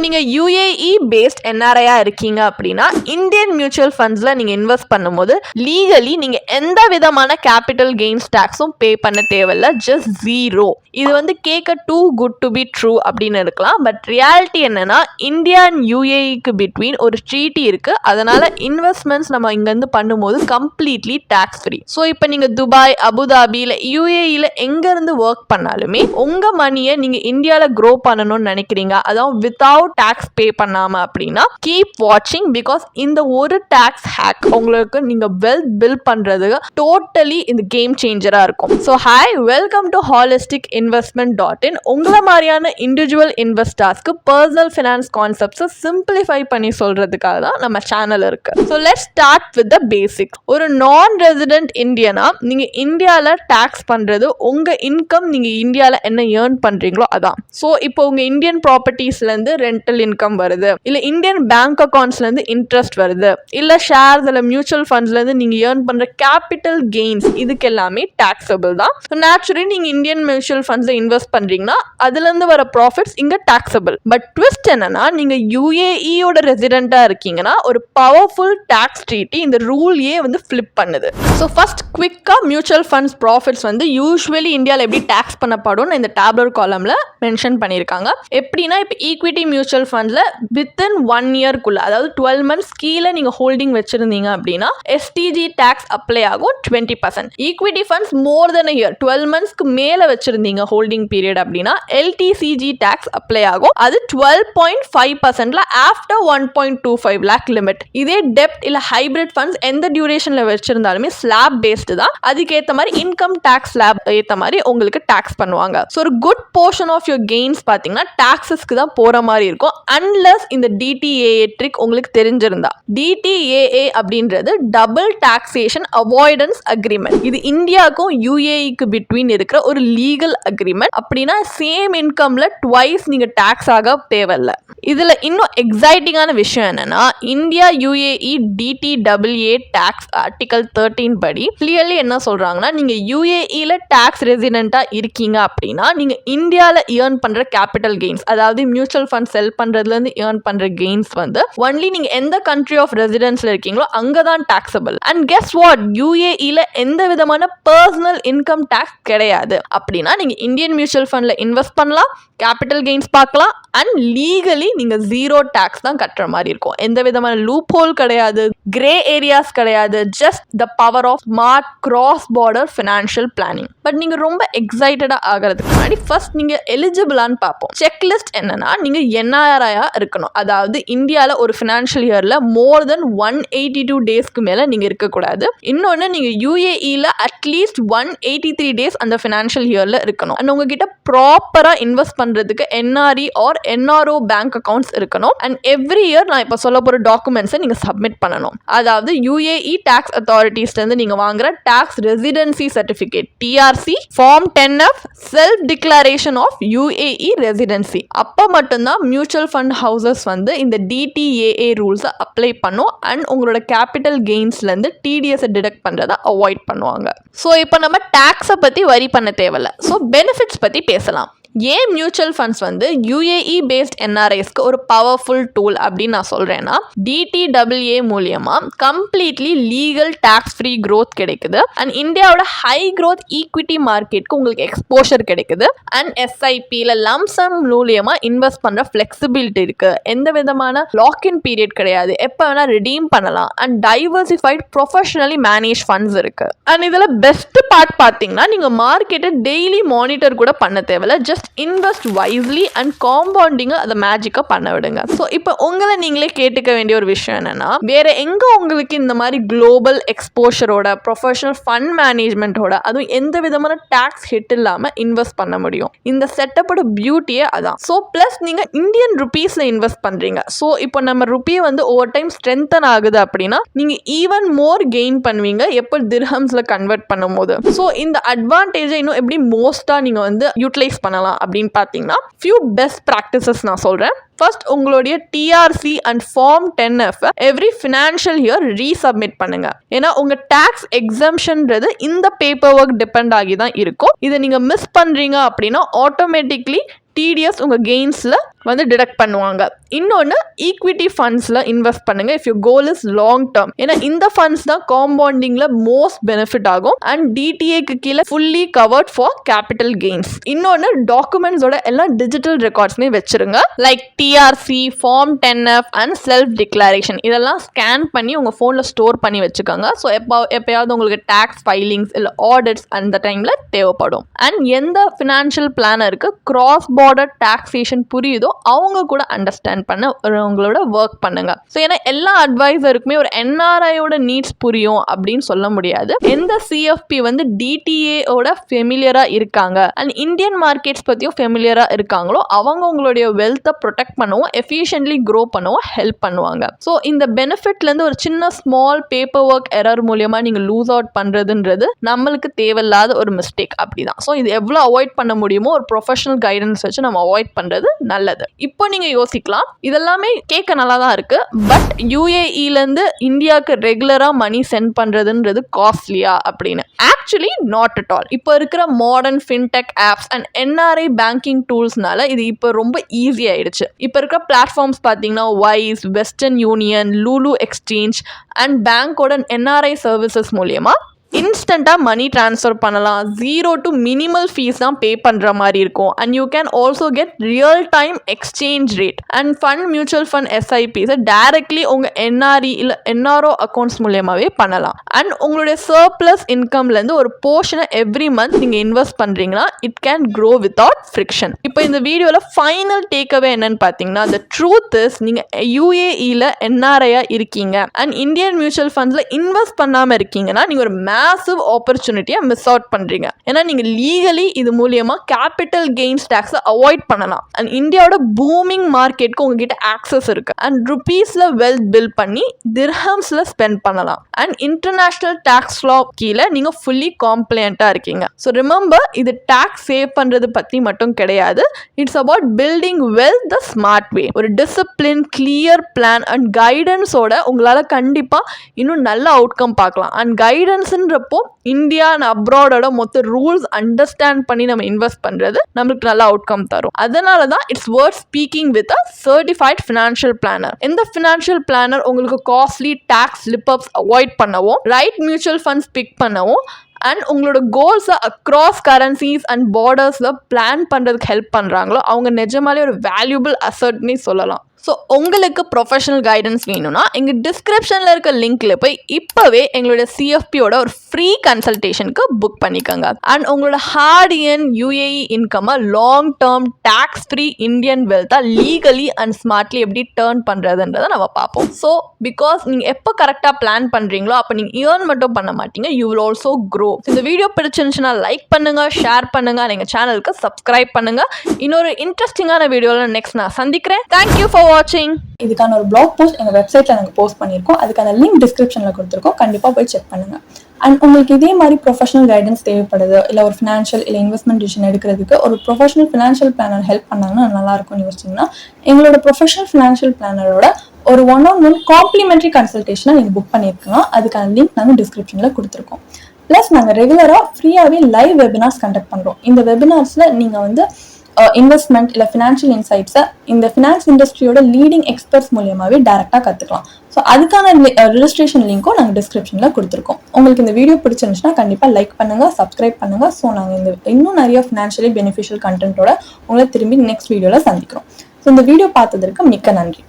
நீங்கள் UAE paste NRI இருக்கீங்க அப்படின்னா இந்தியன் மியூச்சுவல் ஃபண்ட்ஸில் நீங்கள் இன்வெஸ்ட் பண்ணும்போது லீகலி நீங்கள் எந்த விதமான கேபிட்டல் கெயின்ஸ் டேக்ஸும் பே பண்ண தேவையில்ல, ஜஸ்ட் 0. இது வந்து கேட்க too good to be true அப்படின்னு இருக்கலாம். பட் ரியாலிட்டி என்னன்னா இந்தியா அண்ட் UAEக்கு பிட்வீன் ஒரு ட்ரீட்டி இருக்குது. அதனால் இன்வெஸ்ட்மெண்ட்ஸ் நம்ம இங்கேருந்து பண்ணும்போது கம்ப்ளீட்லி டேக்ஸ் ஃப்ரீ. ஸோ இப்போ நீங்கள் துபாய், அபுதாபி இல்லை UAEயில் எங்கேருந்து ஒர்க் பண்ணாலுமே உங்கள் மணியை நீங்கள் இந்தியாவில் க்ரோ பண்ணணும்னு நினைக்கிறீங்க, அதான் வித்தவுட் டேக்ஸ் பே பண்ணாம அப்படின்னா கீப் வாட்சிங். பிகாஸ் இந்த ஒரு டேக்ஸ் ஹேக் உங்களுக்கு நீங்க வெல்த் பில்ட் பண்றதுக்கு டோட்டலி இந்த கேம் சேஞ்சரா இருக்கும். So hi, welcome to holisticinvestment.in. உங்களை மாதிரியான இண்டிவிஜுவல் இன்வெஸ்டர்ஸ்க்கு பர்சனல் ஃபினான்ஸ் கான்செப்ட்ஸை சிம்பிளிஃபை பண்ணி சொல்றதுக்காக தான் நம்ம சேனல் இருக்கு. So let's start with the basic. ஒரு நான் ரெசிடென்ட் இந்தியனா நீங்க இந்தியாவில் டேக்ஸ் பண்றது உங்க இன்கம் நீங்க இந்தியாவில் என்ன ஏர்ன் பண்றீங்களோ அதான். ஸோ இப்போ உங்க இந்தியன் ப்ராப்பர்ட்டிஸ்லேருந்து ரெண்டல் இன்கம் வருது, இல்லை இந்தியன் பேங்க் அக்கௌண்ட்ஸ்லேருந்து இன்ட்ரெஸ்ட் வருது, இல்லை ஷேர்ஸ் இல்லை மியூச்சுவல் ஃபண்ட்ஸ்லேருந்து நீங்கள் ஏர்ன் பண்ணுற கேபிட்டல் கெயின்ஸ், இதுக்கு எல்லாமே டாக்ஸபிள் தான். ஸோ நேச்சுரலி நீங்கள் இந்தியன் மியூச்சுவல் ஃபண்ட்ஸில் இன்வெஸ்ட் பண்ணுறீங்கன்னா அதுலேருந்து வர ப்ராஃபிட்ஸ் இங்கே டாக்ஸபிள். பட் ட்விஸ்ட் என்னன்னா நீங்கள் UAEயோட ரெசிடென்ட்டாக இருக்கீங்கன்னா ஒரு பவர்ஃபுல் டாக்ஸ் ட்ரீட்டி இந்த ரூலையே வந்து ஃப்ளிப் பண்ணுது. ஸோ ஃபர்ஸ்ட் குவிக்காக மியூச்சுவல் ஃபண்ட்ஸ் ப்ராஃபிட்ஸ் வந்து யூஸ்வலி இந்தியாவில் எப்படி டேக்ஸ் பண்ணப்படும் இந்த டேப்லர் காலமில் மென்ஷன் பண்ணியிருக்காங்க. எப்படின்னா இப்போ ஈக்விட்டி மியூச்சுவல் ஃபண்ட்ஸில் வித்தின் 1 இயர்க்குள்ள, அதாவது 12 months கீழே நீங்கள் ஹோல்டிங் வச்சிருந்தீங்க அப்படின்னா STG டேக்ஸ் அப்ளை ஆகும் 20%. Equity funds more then a year 12 monthsக்கு மேலே வச்சிருந்தீங்க ஹோல்டிங் பீரியட் அப்படின்னா LTCG டேக்ஸ் அப்ளை ஆகும். அது 12.5%ல ஆஃப்டர் 1.25 lakh லிமிட். இதே டெப்ட் இல்லை ஹைபிரிட் ஃபண்ட்ஸ் எந்த டியூரேஷனில் வச்சிருந்தாலுமே ஸ்லாப் பேஸ்டு தான். அதுக்கேற்ற மாதிரி இன்கம் டேக்ஸ் ஸ்லாப் ஏற்ற மாதிரி உங்களுக்கு டேக்ஸ் பண்ணுவாங்க. ஸோ ஒரு good portion of your gains பார்த்தீங்கன்னா டாக்ஸஸ்க்கு தான் போகிற மாதிரி இருக்கும். அன்லஸ் இந்த DTAA ட்ரிக் உங்களுக்கு தெரிஞ்சிருந்தா. DTAA அப்படின்றது டபுள் டாக்ஸேஷன் அவாய்டன்ஸ் அக்ரிமெண்ட். இது இந்தியாவுக்கும் UAEக்கு பிட்வீன் இருக்கிற ஒரு லீகல் அக்ரிமெண்ட். அப்படின்னா சேம் இன்கம்ல ட்வைஸ் நீங்க டாக்ஸ் ஆக தேவையில்லை. இதுல இன்னும் எக்ஸைட்டிங்கான விஷயம் என்னன்னா India UAE DTAA tax article 13 படி கிளியர்லி என்ன சொல்றாங்கன்னா நீங்க UAEல டாக்ஸ் ரெசிடென்ட்டா இருக்கீங்க அப்படின்னா நீங்க இந்தியாவில் ஏர்ன் பண்ற கேபிட்டல் கெயின்ஸ், அதாவது மியூச்சுவல் ஃபண்ட் செல் பண்றதுலேருந்து ஏர்ன் பண்ற கெயின்ஸ் வந்து ஒன்லி நீங்க எந்த கண்ட்ரி ஆஃப் ரெசிடென்ஸ்ல இருக்கீங்களோ அங்கதான் டாக்ஸபிள். அண்ட் கெஸ் வாட், UAEல எந்த விதமான பர்சனல் இன்கம் டாக்ஸ் கிடையாது. அப்படின்னா நீங்க இந்தியன் மியூச்சுவல் ஃபண்ட்ல இன்வெஸ்ட் பண்ணலாம், கேபிட்டல் கெயின்ஸ் பார்க்கலாம், அண்ட் லீகலி நீங்க 0 டாக்ஸ் தான் கட்டுற மாதிரி இருக்கும். எந்த விதமான லூப் ஹோல் கிடையாது, கிரே ஏரியாஸ் கிடையாது. Just the power of smart cross border financial planning. But நீங்க ரொம்ப எக்ஸைட்டடா ஆகிறதுக்கு முன்னாடி ஃபர்ஸ்ட் நீங்க எலிஜிபிளான்னு பார்ப்போம். செக்லிஸ்ட் என்னன்னா நீங்க NRI இருக்கணும், அதாவது இந்தியாவில் ஒரு ஃபினான்ஷியல் இயர்ல மோர் தென் 182 டேஸ்க்கு மேல நீங்க இருக்கக்கூடாது. இன்னொன்று நீங்க UAEல அட்லீஸ்ட் 183 டேஸ் அந்த ஃபினான்ஷியல் இயர்ல இருக்கணும். அண்ட் உங்ககிட்ட ப்ராப்பரா இன்வெஸ்ட் பண்றதுக்கு NRE or NRO bank accounts இருக்கணும். அண்ட் எவ்ரி இயர் நான் இப்போ சொல்ல போற டாக்குமெண்ட்ஸை நீங்க சப்மிட் பண்ணணும். அதாவது UAE டாக்ஸ் அத்தாரிட்டிஸ்ல இருந்து நீங்க வாங்குற tax residency certificate TRC, form 10F, self declaration of UAE residency. அப்போ மட்டும்தான் மியூச்சுவல் ஃபண்ட் ஹவுசஸ் வந்து இந்த DTAA ரூல்ஸை அப்ளை பண்ணும். அண்ட் உங்களோட கேபிட்டல் கெயின்ஸ்லேருந்து TDS டிடக்ட் பண்ணுறதை அவாய்ட் பண்ணுவாங்க. ஸோ இப்போ நம்ம டேக்ஸை பற்றி வரி பண்ண தேவையில்ல. ஸோ பெனிஃபிட்ஸ் பற்றி பேசலாம். ஏன் மியூச்சுவல் ஃபண்ட்ஸ் வந்து UAE பேஸ்ட் NRIஸ்க்கு ஒரு பவர்ஃபுல் டூல் அப்படின்னு நான் சொல்கிறேன்னா DTAA மூலியமா completely legal tax free growth கிடைக்குது. அண்ட் இந்தியாவோட ஹை க்ரோத் ஈக்விட்டி மார்க்கெட்டுக்கு உங்களுக்கு எக்ஸ்போஷர் கிடைக்குது. அண்ட் SIPல லம்சம் மூலியமா இன்வெஸ்ட் பண்ணுற ஃப்ளெக்சிபிலிட்டி இருக்குது. எந்த விதமான லாக்இன் பீரியட் கிடையாது, எப்போ வேணால் ரிடீம் பண்ணலாம். And diversified professionally manage funds இருக்குது. அண்ட் இதில் பெஸ்ட் பார்ட் பார்த்தீங்கன்னா நீங்கள் மார்க்கெட்டை டெய்லி மானிட்டர் கூட பண்ண தேவையில்ல. ஜஸ்ட் இன்வெஸ்ட் வைஸ்லி அண்ட் காம்பவுண்டிங்கை அதை மேஜிக்கா பண்ண விடுங்க. ஸோ இப்போ உங்களை நீங்களே கேட்டுக்க வேண்டிய ஒரு விஷயம் என்னன்னா வேற எங்க உங்களுக்கு இந்த மாதிரி குளோபல் எக்ஸ்போஷரோட ப்ரொஃபஷனல் ஃபண்ட் மேனேஜ்மெண்ட்டோட அதுவும் எந்த விதமான டாக்ஸ் ஹிட் இல்லாம இன்வெஸ்ட் பண்ண முடியும்? இந்த செட்டப்போட பியூட்டியே அதான். ஸோ பிளஸ் நீங்க இந்தியன் ருபீஸ்ல இன்வெஸ்ட் பண்றீங்க. ஸோ இப்போ நம்ம ருபியை வந்து ஓவர் டைம் ஸ்ட்ரென்தன் ஆகுது அப்படின்னா நீங்க ஈவன் மோர் கெயின் பண்ணுவீங்க எப்போ திர்ஹம்ஸ்ல கன்வெர்ட் பண்ணும்போது. ஸோ இந்த அட்வான்டேஜை இன்னும் எப்படி மோஸ்டா நீங்க வந்து யூட்டிலைஸ் பண்ணலாம் அப்படின்னு பார்த்தீங்கன்னா ஃபியூ பெஸ்ட் ப்ராக்டிசஸ் நான் சொல்றேன். ஃபர்ஸ்ட் உங்களுடைய TRC and form 10F every financial year resubmit பண்ணுங்க. ஏன்னா உங்க டாக்ஸ் எக்ஸம்ஷன்றது இந்த பேப்பர் ஒர்க் டிபெண்ட் ஆகி தான் இருக்கும். இதை நீங்க மிஸ் பண்றீங்க அப்படின்னா ஆட்டோமேட்டிக்லி TDS உங்க கெயின்ஸ்ல வந்து டிடக்ட் பண்ணுவாங்க. இன்னொன்று ஈக்விட்டி ஃபண்ட்ஸில் இன்வெஸ்ட் பண்ணுங்க if you goal is long term. ஏன்னா இந்த ஃபண்ட்ஸ் தான் காம்பவுண்டிங்ல மோஸ்ட் பெனிஃபிட் ஆகும் அண்ட் டிடிஏக்கு கீழே fully covered for capital gains. இன்னொன்று டாக்குமெண்ட்ஸோட எல்லா டிஜிட்டல் ரெக்கார்ட்ஸுமே வச்சிருங்க, like TRC, form 10F and self declaration. இதெல்லாம் ஸ்கேன் பண்ணி உங்கள் ஃபோனில் ஸ்டோர் பண்ணி வச்சுக்கோங்க. ஸோ எப்பயாவது உங்களுக்கு டேக்ஸ் ஃபைலிங்ஸ் இல்லை ஆடிட்ஸ் அந்த டைமில் தேவைப்படும். அண்ட் எந்த ஃபினான்ஷியல் பிளானருக்கு கிராஸ் பார்டர் டாக்ஸேஷன் புரியுதோ அவங்க கூட அண்டர்ஸ்டாண்ட் பண்ண உங்களோட ஒர்க் பண்ணுங்க. ஸோ ஏன்னா எல்லா அட்வைசருக்குமே ஒரு என்ஆர்ஐயோட நீட்ஸ் புரியும் அப்படின்னு சொல்ல முடியாது. எந்த சிஎஃப்பி வந்து டிடிஏயோட ஃபெமிலியராக இருக்காங்க அண்ட் இந்தியன் மார்க்கெட்ஸ் பற்றியும் ஃபெமிலியராக இருக்காங்களோ அவங்க உங்களுடைய வெல்த்தை ப்ரொடெக்ட் பண்ணவும் எஃபிஷியன்ட்லி க்ரோ பண்ணவும் ஹெல்ப் பண்ணுவாங்க. ஸோ இந்த பெனிஃபிட்லேருந்து ஒரு சின்ன ஸ்மால் பேப்பர் ஒர்க் எரர் மூலியமா நீங்கள் லூஸ் அவுட் பண்ணுறதுன்றது நம்மளுக்கு தேவையில்லாத ஒரு மிஸ்டேக். அப்படிதான். ஸோ இது எவ்வளோ அவாய்ட் பண்ண முடியுமோ ஒரு ப்ரொஃபஷனல் கைடன்ஸ் வச்சு நம்ம அவாய்ட் பண்ணுறது நல்லது. இப்போ நீங்கள் யோசிக்கலாம், இதெல்லாமே கேட்க நல்லா தான் இருக்கு, பட் யூஏஇலேருந்து இந்தியாவுக்கு ரெகுலராக மணி சென்ட் பண்ணுறதுன்றது காஸ்ட்லியா அப்படின்னு. Actually not at all. இப்போ இருக்கிற modern fintech apps and NRI banking டூல்ஸ்னால இது இப்போ ரொம்ப ஈஸி ஆயிடுச்சு. இப்போ இருக்கிற பிளாட்ஃபார்ம்ஸ் பார்த்தீங்கன்னா Wise, Western Union, Lulu exchange and பேங்கோட என்ஆர்ஐ சர்வீசஸ் மூலியமா இன்ஸ்டண்ட்டாக மணி ட்ரான்ஸ்ஃபர் பண்ணலாம். 0 to மினிமல் ஃபீஸ் தான் பே பண்ணுற மாதிரி இருக்கும். And you can also get real time exchange rate and fund mutual fund எஸ்ஐபிஸை டைரக்ட்லி உங்கள் என்ஆர்இ இல்லை என்ஆர்ஓ அக்கௌண்ட்ஸ் மூலியமாகவே பண்ணலாம். அண்ட் உங்களுடைய சர்ப்ளஸ் இன்கம்லேருந்து ஒரு போர்ஷனை எவ்ரி மந்த் நீங்கள் இன்வெஸ்ட் பண்ணுறீங்கன்னா it can grow without friction. இப்போ இந்த வீடியோவில் ஃபைனல் டேக்அவே என்னன்னு பார்த்தீங்கன்னா, த ட்ரூத் இஸ் நீங்கள் யூஏஇயில் என்ஆர்ஐயாக இருக்கீங்க அண்ட் இந்தியன் மியூச்சுவல் ஃபண்ட்ஸில் இன்வெஸ்ட் பண்ணாமல் இருக்கீங்கன்னா நீங்கள் ஒரு மேசிவ் ஆப்பர்ச்சுனிட்டியை மிஸ் அவுட் பண்றீங்க. ஏன்னா நீங்க லீகலி இது மூலியமா கேபிட்டல் கெயின்ஸ் டாக்ஸை அவாய்ட் பண்ணலாம். அண்ட் இந்தியாவோட பூமிங் மார்க்கெட்டுக்கு உங்ககிட்ட ஆக்சஸ் இருக்கு அண்ட் ருபீஸ்ல வெல்த் பில்ட் பண்ணி திர்ஹம்ஸ்ல ஸ்பெண்ட் பண்ணலாம். அண்ட் இன்டர்நேஷனல் டாக்ஸ் லா கீழே நீங்க ஃபுல்லி காம்ப்ளைண்டா இருக்கீங்க. ஸோ ரிமெம்பர், இது டாக்ஸ் சேவ் பண்றது பத்தி மட்டும் கிடையாது. It's about building wealth the smart வே. ஒரு டிசிப்ளின், கிளியர் பிளான் அண்ட் கைடன்ஸோட உங்களால கண்டிப்பா இன்னும் நல்ல அவுட்கம் பார்க்கலாம். அண்ட் கைடன்ஸ்ன்றப்போ இந்தியா அண்ட் அப்ராடோட மொத்த ரூல்ஸ் அண்டர்ஸ்டாண்ட் பண்ணி நம்ம இன்வெஸ்ட் பண்றது நம்மளுக்கு நல்ல அவுட்கம் தரும். அதனால தான் it's worth speaking with a certified financial planner. எந்த ஃபினான்ஷியல் பிளானர் உங்களுக்கு costly tax slip ups avoid பண்ணவும், ரைட் மியூச்சுவல் ஃபண்ட்ஸ் பிக் பண்ணவும் அண்ட் உங்களோட கோல்ஸை அக்ராஸ் கரன்சிஸ் அண்ட் பார்டர்ஸில் பிளான் பண்ணுறதுக்கு ஹெல்ப் பண்ணுறாங்களோ அவங்க நிஜமாலே ஒரு வேல்யூபிள் அசர்ட்னே சொல்லலாம். ஸோ உங்களுக்கு ப்ரொஃபஷனல் கைடன்ஸ் வேணும்னா எங்கள் டிஸ்கிரிப்ஷனில் இருக்க லிங்க்ல போய் இப்போவே எங்களுடைய சிஎஃப்பியோட ஒரு ஃப்ரீ கன்சல்டேஷனுக்கு புக் பண்ணிக்கோங்க. அண்ட் உங்களோட ஹார்ட் இயர்ன் யூஏஇ இன்கம்மை long term tax free Indian வெல்த்தாக லீகலி அண்ட் ஸ்மார்ட்லி எப்படி டேர்ன் பண்ணுறதுன்றதை நம்ம பார்ப்போம். ஸோ பிகாஸ் நீங்கள் எப்போ கரெக்டாக பிளான் பண்ணுறீங்களோ அப்போ நீங்கள் ஏர்ன் மட்டும் பண்ண மாட்டீங்க, யூ வில் ஆல்சோ க்ரோ. இந்த வீடியோ பிடிச்சிருந்துச்சுன்னா லைக் பண்ணுங்கள், ஷேர் பண்ணுங்கள், எங்கள் சேனலுக்கு சப்ஸ்கிரைப் பண்ணுங்கள். இன்னொரு இன்ட்ரெஸ்டிங்கான வீடியோவில் நெக்ஸ்ட் நான் சந்திக்கிறேன். தேங்க்யூ ஃபார் வாட்சிங். இதுக்கான ஒரு பிளாக் போஸ்ட் எங்கள் வெப்சைட்டில் நாங்கள் போஸ்ட் பண்ணியிருக்கோம். அதுக்கான லிங்க் டிஸ்கிரிப்ஷனில் கொடுத்துருக்கோம். கண்டிப்பாக போய் செக் பண்ணுங்கள். அண்ட் உங்களுக்கு இதே மாதிரி ப்ரொஃபஷனல் கைடன்ஸ் தேவைப்படுது, இல்லை ஒரு ஃபினான்ஷியல் இல்லை இன்வெஸ்ட்மெண்ட் டிசிஷன் எடுக்கிறதுக்கு ஒரு ப்ரொஃபஷனல் ஃபினான்ஷியல் பிளானர் ஹெல்ப் பண்ணாங்கன்னா நல்லாயிருக்கும்னு யோசிச்சிங்கன்னா எங்களோட ப்ரொஃபஷனல் ஃபினான்ஷியல் பிளானரோட ஒரு 1-on-1 காம்ப்ளிமெண்ட்ரி கன்சல்டேஷனை நீங்கள் புக் பண்ணியிருக்கலாம். அதுக்கான லிங்க் நாங்கள் டிஸ்கிரிப்ஷனில் கொடுத்துருக்கோம். ப்ளஸ் நாங்கள் ரெகுலராக ஃப்ரீயாகவே லைவ் வெபினார்ஸ் கண்டக்ட் பண்ணுறோம். இந்த வெபினார்ஸில் நீங்கள் வந்து இன்வெஸ்ட்மெண்ட் இல்லை ஃபினான்ஷியல் இன்சைட்ஸை இந்த ஃபினான்ஸ் இண்டஸ்ட்ரியோட லீடிங் எக்ஸ்பர்ட்ஸ் மூலியமாகவே டேரெக்டாக கற்றுக்கலாம். ஸோ அதுக்கான ரெஜிஸ்ட்ரேஷன் லிங்க்கும் நாங்கள் டிஸ்கிரிப்ஷனில் கொடுத்துருக்கோம். உங்களுக்கு இந்த வீடியோ பிடிச்சிருந்துச்சுன்னா கண்டிப்பாக லைக் பண்ணுங்கள், சப்ஸ்கிரைப் பண்ணுங்கள். ஸோ நாங்கள் இன்னும் நிறைய ஃபினான்ஷியலி பெனிஃபிஷியல் கண்டென்ட்டோட உங்களை திரும்பி நெக்ஸ்ட் வீடியோவில் சந்திக்கிறோம். ஸோ இந்த வீடியோ பார்த்ததற்கு மிக்க நன்றி.